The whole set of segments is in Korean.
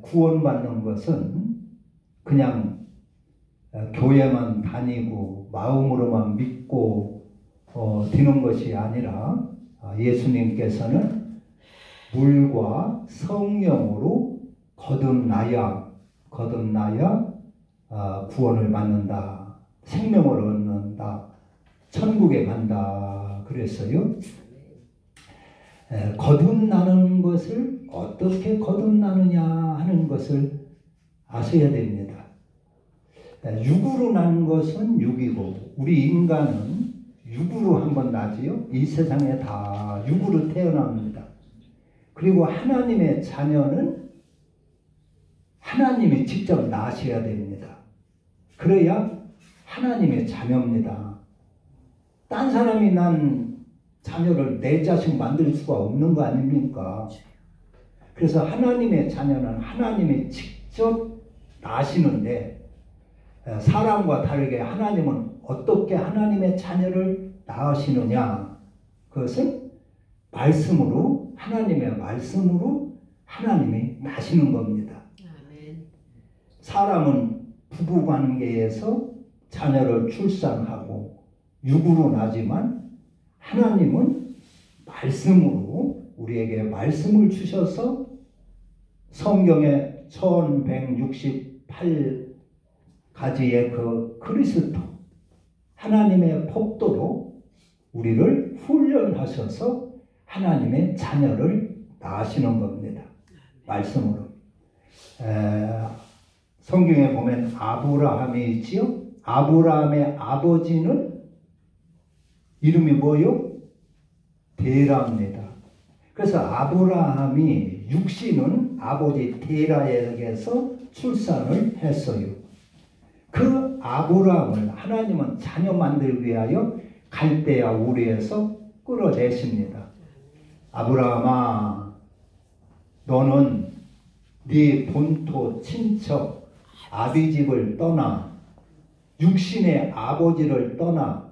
구원받는 것은 그냥 교회만 다니고 마음으로만 믿고 되는 것이 아니라 예수님께서는 물과 성령으로 거듭나야 구원을 받는다, 생명을 얻는다, 천국에 간다 그랬어요. 거듭나는 것을 어떻게 거듭나느냐 하는 것을 아셔야 됩니다. 육으로 난 것은 육이고 우리 인간은 육으로 한번 나지요. 이 세상에 다 육으로 태어납니다. 그리고 하나님의 자녀는 하나님이 직접 낳으셔야 됩니다. 그래야 하나님의 자녀입니다. 딴 사람이 난 자녀를 내 자식 만들 수가 없는 거 아닙니까? 그래서 하나님의 자녀는 하나님이 직접 낳으시는데, 사람과 다르게 하나님은 어떻게 하나님의 자녀를 낳으시느냐? 그것은 말씀으로, 하나님의 말씀으로 하나님이 낳으시는 겁니다. 사람은 부부관계에서 자녀를 출산하고 육으로 나지만 하나님은 말씀으로 우리에게 말씀을 주셔서 성경에 1168가지의 그 그리스도 하나님의 법도로 우리를 훈련하셔서 하나님의 자녀를 낳으시는 겁니다. 말씀으로. 성경에 보면 아브라함이 있지요. 아브라함의 아버지는 이름이 뭐요? 데라입니다. 그래서 아브라함이 육신은 아버지 데라에게서 출산을 했어요. 그 아브라함을 하나님은 자녀 만들기 위하여 갈대아 우리에서 끌어내십니다. 아브라함아, 너는 네 본토 친척 아비집을 떠나 육신의 아버지를 떠나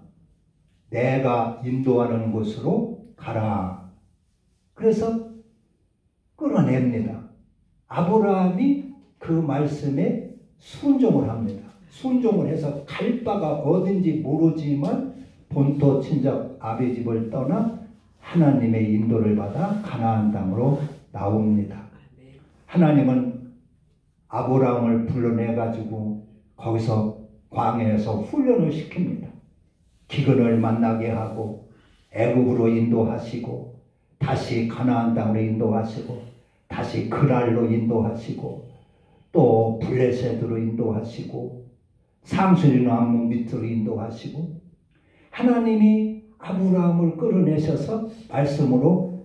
내가 인도하는 곳으로 가라. 그래서 끌어냅니다. 아브라함이 그 말씀에 순종을 합니다. 순종을 해서 갈 바가 어딘지 모르지만 본토 친척 아비집을 떠나 하나님의 인도를 받아 가나안 땅으로 나옵니다. 하나님은 아브라함을 불러내가지고 거기서 광야에서 훈련을 시킵니다. 기근을 만나게 하고 애굽으로 인도하시고 다시 가나안 땅으로 인도하시고 다시 그랄로 인도하시고 또 블레셋으로 인도하시고 상수리나무 밑으로 인도하시고 하나님이 아브라함을 끌어내셔서 말씀으로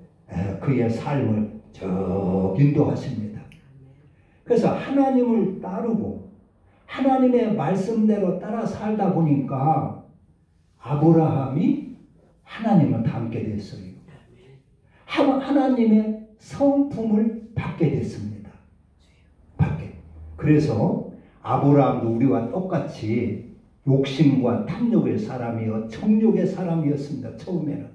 그의 삶을 쭉 인도하십니다. 그래서 하나님을 따르고 하나님의 말씀대로 따라 살다 보니까 아브라함이 하나님을 닮게 됐어요. 하나님의 성품을 받게 됐습니다. 그래서 아브라함도 우리와 똑같이 욕심과 탐욕의 사람이요 정욕의 사람이었습니다. 처음에는.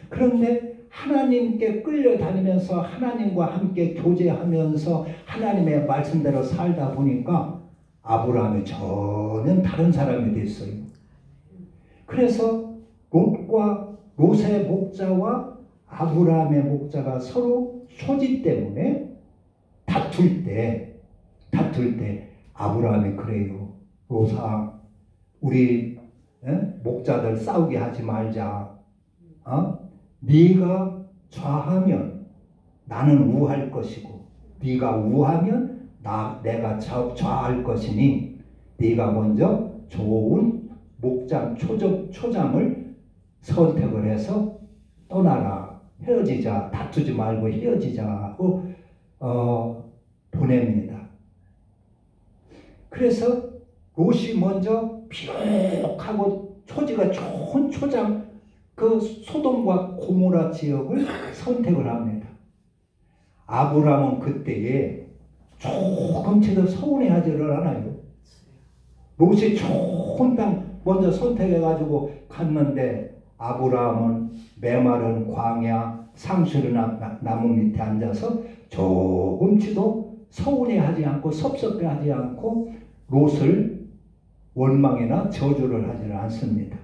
그런데 하나님께 끌려다니면서 하나님과 함께 교제하면서 하나님의 말씀대로 살다 보니까 아브라함이 전혀 다른 사람이 됐어요. 그래서 롯의 목자와 아브라함의 목자가 서로 소지 때문에 다툴 때 아브라함이 그래요. 롯아, 우리 목자들 싸우게 하지 말자. 네가 좌하면 나는 우할 것이고 네가 우하면 내가 좌할 것이니 네가 먼저 좋은 목장 초장을 선택을 해서 떠나라. 헤어지자. 다투지 말고 헤어지자 하고 보냅니다. 그래서 롯이 먼저 비옥하고 초지가 좋은 초장 그 소돔과 고모라 지역을 선택을 합니다. 아브라함은 그때에 조금치도 서운해하지를 않아요. 롯이 좋은 땅 먼저 선택해가지고 갔는데 아브라함은 메마른 광야 상수리 나무 밑에 앉아서 조금치도 서운해하지 않고 섭섭해하지 않고 롯을 원망이나 저주를 하지는 않습니다.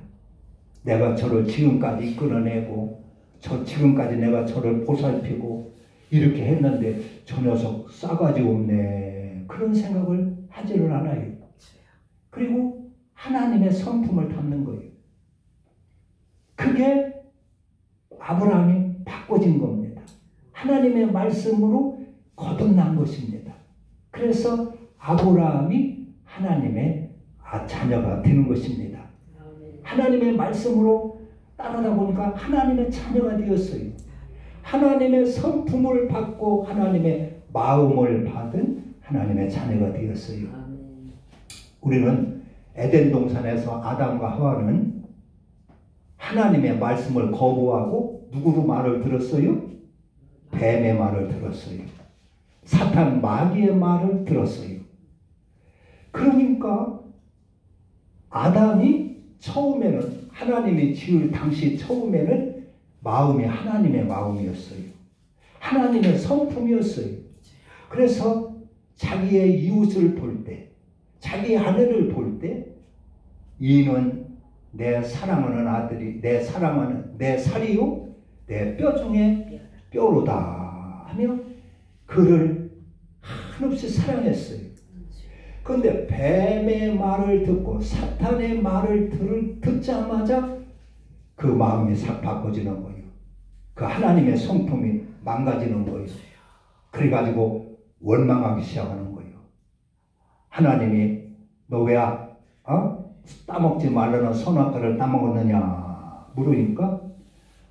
내가 저를 지금까지 이끌어내고 지금까지 내가 저를 보살피고 이렇게 했는데 저 녀석 싸가지 없네, 그런 생각을 하지를 않아요. 그리고 하나님의 성품을 담는 거예요. 그게 아브라함이 바꿔진 겁니다. 하나님의 말씀으로 거듭난 것입니다. 그래서 아브라함이 하나님의 자녀가 되는 것입니다. 하나님의 말씀으로 따르다 보니까 하나님의 자녀가 되었어요. 하나님의 성품을 받고 하나님의 마음을 받은 하나님의 자녀가 되었어요. 우리는 에덴 동산에서 아담과 하와는 하나님의 말씀을 거부하고 누구로 말을 들었어요? 뱀의 말을 들었어요. 사탄 마귀의 말을 들었어요. 그러니까 아담이 처음에는, 하나님이 지을 당시 처음에는 마음이 하나님의 마음이었어요. 하나님의 성품이었어요. 그래서 자기의 이웃을 볼 때, 자기 아내를 볼 때, 이는 내 사랑하는 아들이, 내 사랑하는 내 살이요 내 뼈 중에 뼈로다 하며 그를 한없이 사랑했어요. 그런데 뱀의 말을 듣고 사탄의 말을 듣자마자 그 마음이 싹 바꿔지는 거예요. 그 하나님의 성품이 망가지는 거예요. 그래가지고 원망하기 시작하는 거예요. 하나님이 너 왜 따먹지 말라는 선악과를 따먹었느냐 물으니까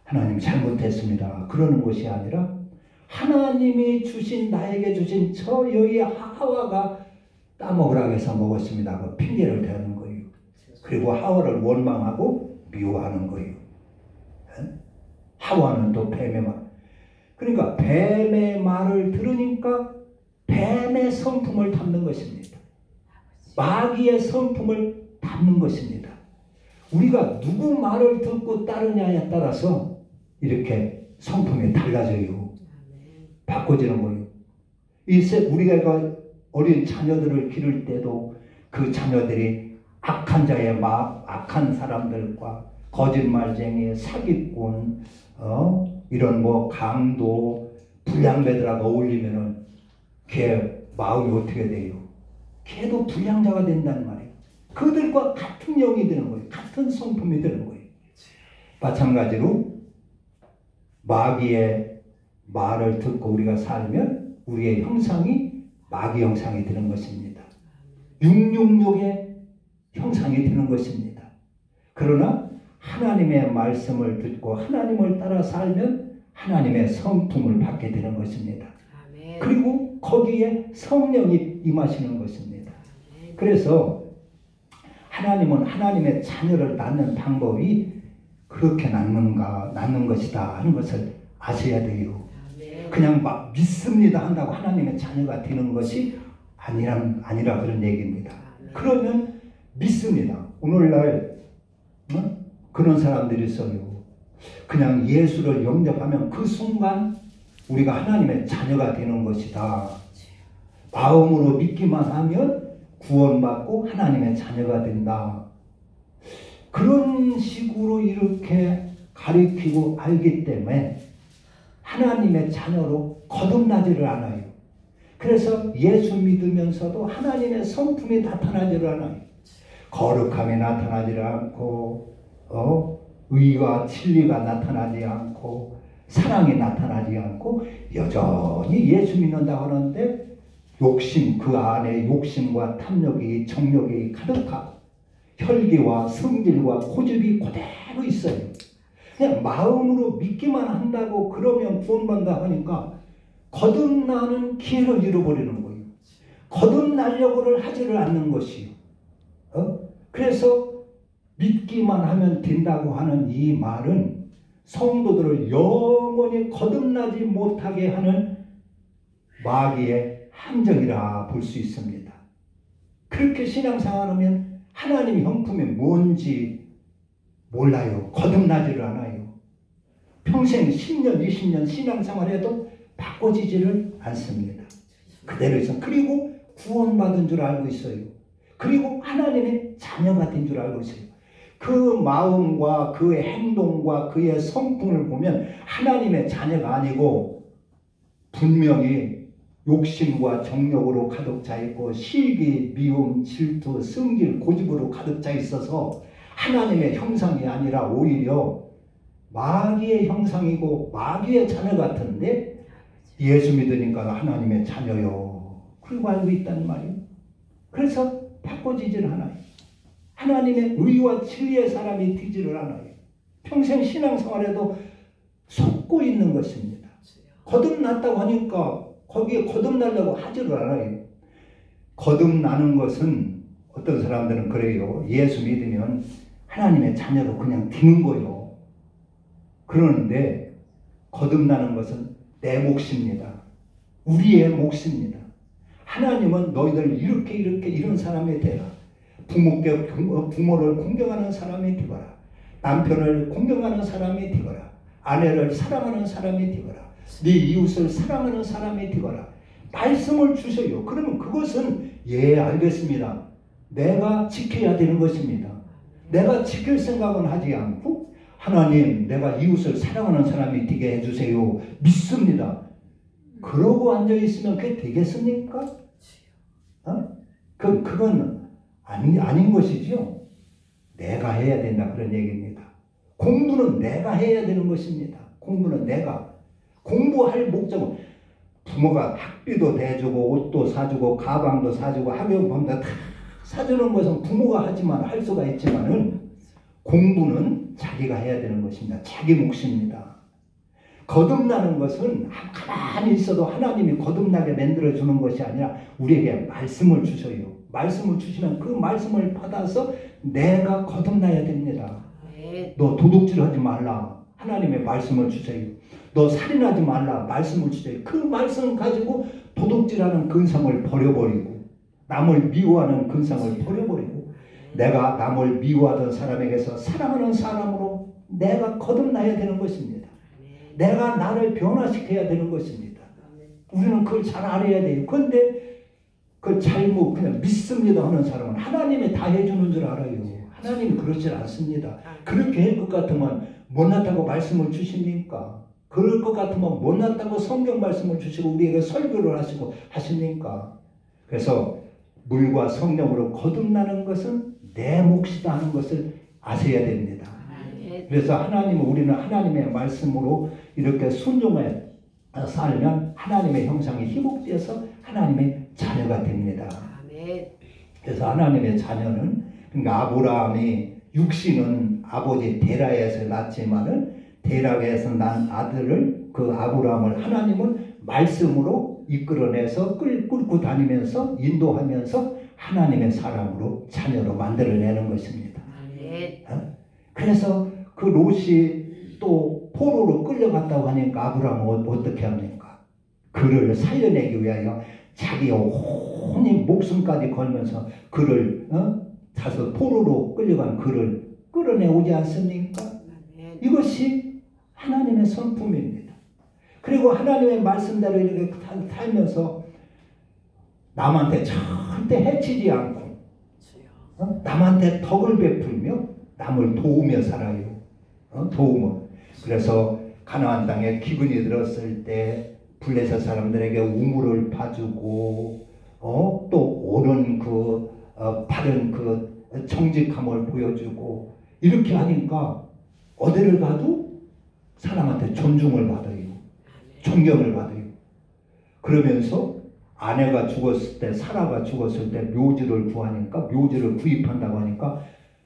하나님 잘못했습니다, 그러는 것이 아니라 하나님이 주신, 나에게 주신 저 여기 하와가 따먹으라고 해서 먹었습니다, 그 핑계를 대는 거예요. 그리고 하와를 원망하고 미워하는 거예요. 하와는 또 뱀의 말, 그러니까 뱀의 말을 들으니까 뱀의 성품을 담는 것입니다. 마귀의 성품을 담는 것입니다. 우리가 누구 말을 듣고 따르냐에 따라서 이렇게 성품이 달라져요. 바꿔지는 거예요. 우리가 어린 자녀들을 기를 때도 그 자녀들이 악한 자의 악한 사람들과 거짓말쟁이, 사기꾼, 이런 강도, 불량배들하고 어울리면은 걔 마음이 어떻게 돼요? 걔도 불량자가 된다는 말이에요. 그들과 같은 영이 되는 거예요. 같은 성품이 되는 거예요. 마찬가지로 마귀의 말을 듣고 우리가 살면 우리의 형상이 마귀 형상이 되는 것입니다. 666의 형상이 되는 것입니다. 그러나 하나님의 말씀을 듣고 하나님을 따라 살면 하나님의 성품을 받게 되는 것입니다. 아멘. 그리고 거기에 성령이 임하시는 것입니다. 아멘. 그래서 하나님은 하나님의 자녀를 낳는 방법이 그렇게 낳는 것이다 하는 것을 아셔야 돼요. 아멘. 그냥 막 믿습니다 한다고 하나님의 자녀가 되는 것이 아니라 그런 얘기입니다. 아멘. 그러면 믿습니다. 오늘날 그런 사람들이 있어요. 그냥 예수를 영접하면 그 순간 우리가 하나님의 자녀가 되는 것이다. 마음으로 믿기만 하면 구원받고 하나님의 자녀가 된다. 그런 식으로 이렇게 가리키고 알기 때문에 하나님의 자녀로 거듭나지를 않아요. 그래서 예수 믿으면서도 하나님의 성품이 나타나지를 않아요. 거룩함이 나타나지를 않고 의와 진리가 나타나지 않고 사랑이 나타나지 않고 여전히 예수 믿는다고 하는데 욕심, 그 안에 욕심과 탐욕이, 정욕이 가득하고 혈기와 성질과 고집이 그대로 있어요. 그냥 마음으로 믿기만 한다고 그러면 구원받는다 하니까 거듭나는 기회를 잃어버리는 거예요. 거듭나려고를 하지를 않는 것이요. 그래서 믿기만 하면 된다고 하는 이 말은 성도들을 영원히 거듭나지 못하게 하는 마귀의 함정이라 볼 수 있습니다. 그렇게 신앙생활하면 하나님의 형품이 뭔지 몰라요. 거듭나지를 않아요. 평생 10년, 20년 신앙생활해도 바꿔지지를 않습니다. 그대로 있어. 그리고 구원받은 줄 알고 있어요. 그리고 하나님의 자녀가 된 줄 알고 있어요. 그 마음과 그의 행동과 그의 성품을 보면 하나님의 자녀가 아니고 분명히 욕심과 정욕으로 가득 차 있고 시기, 미움, 질투, 승질, 고집으로 가득 차 있어서 하나님의 형상이 아니라 오히려 마귀의 형상이고 마귀의 자녀 같은데 예수 믿으니까 하나님의 자녀요. 그리고 알고 있단 말이에요. 그래서 바꿔지질 않아요. 하나님의 의와 진리의 사람이 되지를 않아요. 평생 신앙생활에도 속고 있는 것입니다. 거듭났다고 하니까 거기에 거듭나려고 하지를 않아요. 거듭나는 것은 어떤 사람들은 그래요. 예수 믿으면 하나님의 자녀로 그냥 되는 거예요. 그러는데 거듭나는 것은 내 몫입니다. 우리의 몫입니다. 하나님은 너희들 이렇게 이런 사람이 되라. 부모를 공경하는 사람이 되거라. 남편을 공경하는 사람이 되거라. 아내를 사랑하는 사람이 되거라. 네 이웃을 사랑하는 사람이 되거라. 말씀을 주셔요. 그러면 그것은 예 알겠습니다. 내가 지켜야 되는 것입니다. 내가 지킬 생각은 하지 않고 하나님 내가 이웃을 사랑하는 사람이 되게 해주세요. 믿습니다. 그러고 앉아있으면 그게 되겠습니까? 그건 아닌 것이죠. 내가 해야 된다 그런 얘기입니다. 공부는 내가 해야 되는 것입니다. 공부는 내가. 공부할 목적은 부모가 학비도 대주고 옷도 사주고 가방도 사주고 학용품도 다 사주는 것은 부모가 하지만 할 수가 있지만은 공부는 자기가 해야 되는 것입니다. 자기 몫입니다. 거듭나는 것은 가만히 있어도 하나님이 거듭나게 만들어주는 것이 아니라 우리에게 말씀을 주셔요. 말씀을 주시면 그 말씀을 받아서 내가 거듭나야 됩니다. 너 도둑질하지 말라. 하나님의 말씀을 주세요. 너 살인하지 말라. 말씀을 주세요. 그 말씀 가지고 도둑질하는 근성을 버려버리고 남을 미워하는 근성을 버려버리고 내가 남을 미워하던 사람에게서 사랑하는 사람으로 내가 거듭나야 되는 것입니다. 내가 나를 변화시켜야 되는 것입니다. 우리는 그걸 잘 알아야 돼요. 그런데 그 잘못 그냥 믿습니다 하는 사람은 하나님이 다 해주는 줄 알아요. 하나님이 그렇지 않습니다. 그렇게 할 것 같으면 못났다고 말씀을 주십니까? 그럴 것 같으면 못났다고 성경 말씀을 주시고 우리에게 설교를 하시고 하십니까? 그래서 물과 성령으로 거듭나는 것은 내 몫이다 하는 것을 아셔야 됩니다. 그래서 우리는 하나님의 말씀으로 이렇게 순종해 살면 하나님의 형상이 희복되어서 하나님의 자녀가 됩니다. 그래서 하나님의 자녀는 그러니까 아브라함이 육신은 아버지 데라에서 낳지만은 데라에서 난 아들을 그 아브라함을 하나님은 말씀으로 이끌어내서 끌고 다니면서 인도하면서 하나님의 사람으로 자녀로 만들어내는 것입니다. 그래서 그 롯이 또 포로로 끌려갔다고 하니까 아브라함은 어떻게 합니까? 그를 살려내기 위하여 자기 혼이 목숨까지 걸면서 그를 자서 포로로 끌려간 그를 끌어내오지 않습니까? 이것이 하나님의 성품입니다. 그리고 하나님의 말씀대로 이렇게 살면서 남한테 절대 해치지 않고 남한테 덕을 베풀며 남을 도우며 살아요. 도움을. 그래서 가나안 땅에 기근이 들었을 때 블레셋 사람들에게 우물을 파주고 또 옳은 바른 정직함을 보여주고 이렇게 하니까 어디를 가도 사람한테 존중을 받아요. 존경을 받아요. 그러면서 아내가 죽었을 때 사라가 죽었을 때 묘지를 구하니까 묘지를 구입한다고 하니까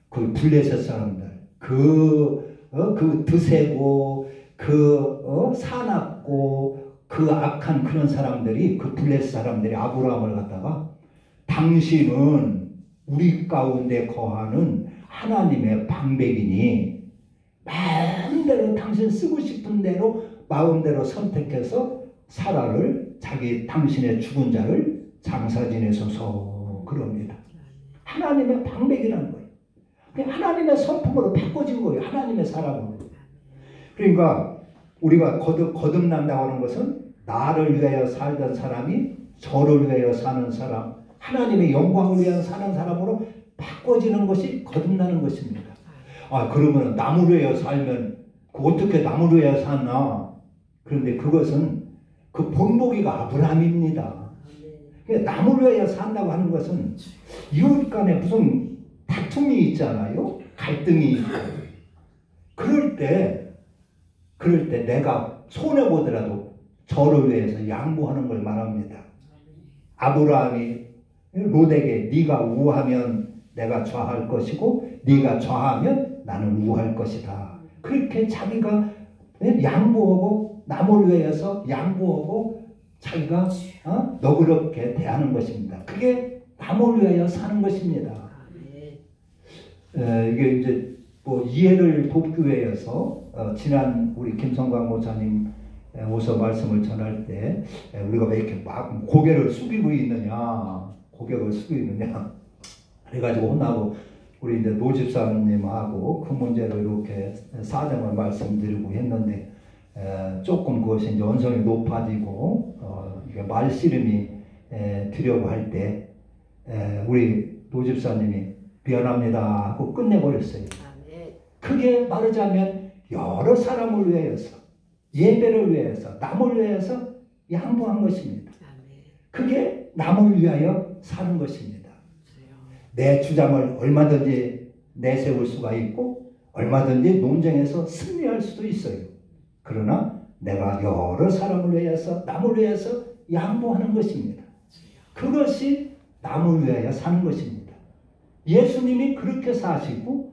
그 블레셋 사람들 그 드세고 사납고 그 악한 그런 사람들이 그 블레셋 사람들이 아브라함을 갖다가 당신은 우리 가운데 거하는 하나님의 방백이니 마음대로 당신 쓰고 싶은 대로 마음대로 선택해서 사라를 당신의 죽은 자를 장사 지내소서 그럽니다. 하나님의 방백이라는 거예요. 하나님의 성품으로 바꿔진 거예요. 하나님의 사람으로. 그러니까 우리가 거듭난다고 하는 것은 나를 위하여 살던 사람이 저를 위하여 사는 사람, 하나님의 영광을 위하여 사는 사람으로 바꿔지는 것이 거듭나는 것입니다. 아, 그러면 남을 위하여 살면 어떻게 남을 위하여 사나? 그런데 그것은 그 본보기가 아브라함입니다. 남을 위하여 산다고 하는 것은 이웃 간에 무슨 다툼이 있잖아요. 갈등이 있고. 그럴 때 내가 손해보더라도 저를 위해서 양보하는 걸 말합니다. 아브라함이 롯에게 네가 우하면 내가 좌할 것이고 네가 좌하면 나는 우할 것이다. 그렇게 자기가 양보하고 남을 위해서 양보하고 자기가 너그럽게 대하는 것입니다. 그게 남을 위하여 사는 것입니다. 이게 이제 뭐 이해를 돕기 위해서 지난 우리 김성광 목사님 오서 말씀을 전할 때 우리가 왜 이렇게 막 고개를 숙이고 있느냐, 그래가지고 혼나고 우리 이제 노 집사님하고 그 문제로 이렇게 사정을 말씀드리고 했는데 조금 그것이 이제 언성이 높아지고 이게 말씨름이 드려고 할 때 우리 노 집사님이 미안합니다 하고 끝내버렸어요. 크게 말하자면 여러 사람을 위해서, 예배를 위해서, 남을 위해서 양보한 것입니다. 그게 남을 위하여 사는 것입니다. 내 주장을 얼마든지 내세울 수가 있고 얼마든지 논쟁에서 승리할 수도 있어요. 그러나 내가 여러 사람을 위해서, 남을 위해서 양보하는 것입니다. 그것이 남을 위하여 사는 것입니다. 예수님이 그렇게 사시고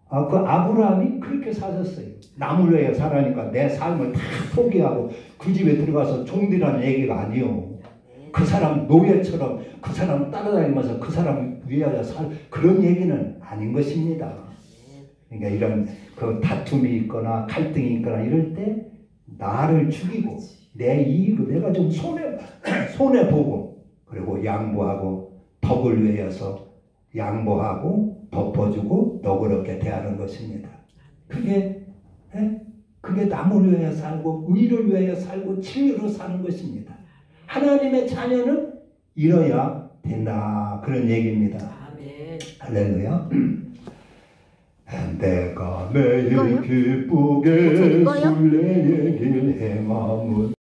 그 아브라함이 그렇게 사셨어요. 남을 위하여 살아니까 내 삶을 다 포기하고 그 집에 들어가서 종들이라는 얘기가 아니요. 그 사람 노예처럼 그 사람 따라다니면서 그 사람 위하여 살 그런 얘기는 아닌 것입니다. 그러니까 이런 그 다툼이 있거나 갈등이 있거나 이럴 때 나를 죽이고 내 이익을 내가 좀 손해보고 그리고 양보하고 덕을 위해서 양보하고 덮어주고 너그럽게 대하는 것입니다. 그게 남을 위하여 살고 의를 위하여 살고 진리로 사는 것입니다. 하나님의 자녀는 이뤄야 된다 그런 얘기입니다. 아멘. 할렐루야. 내가 매일 기쁘게 순례의 길 행함은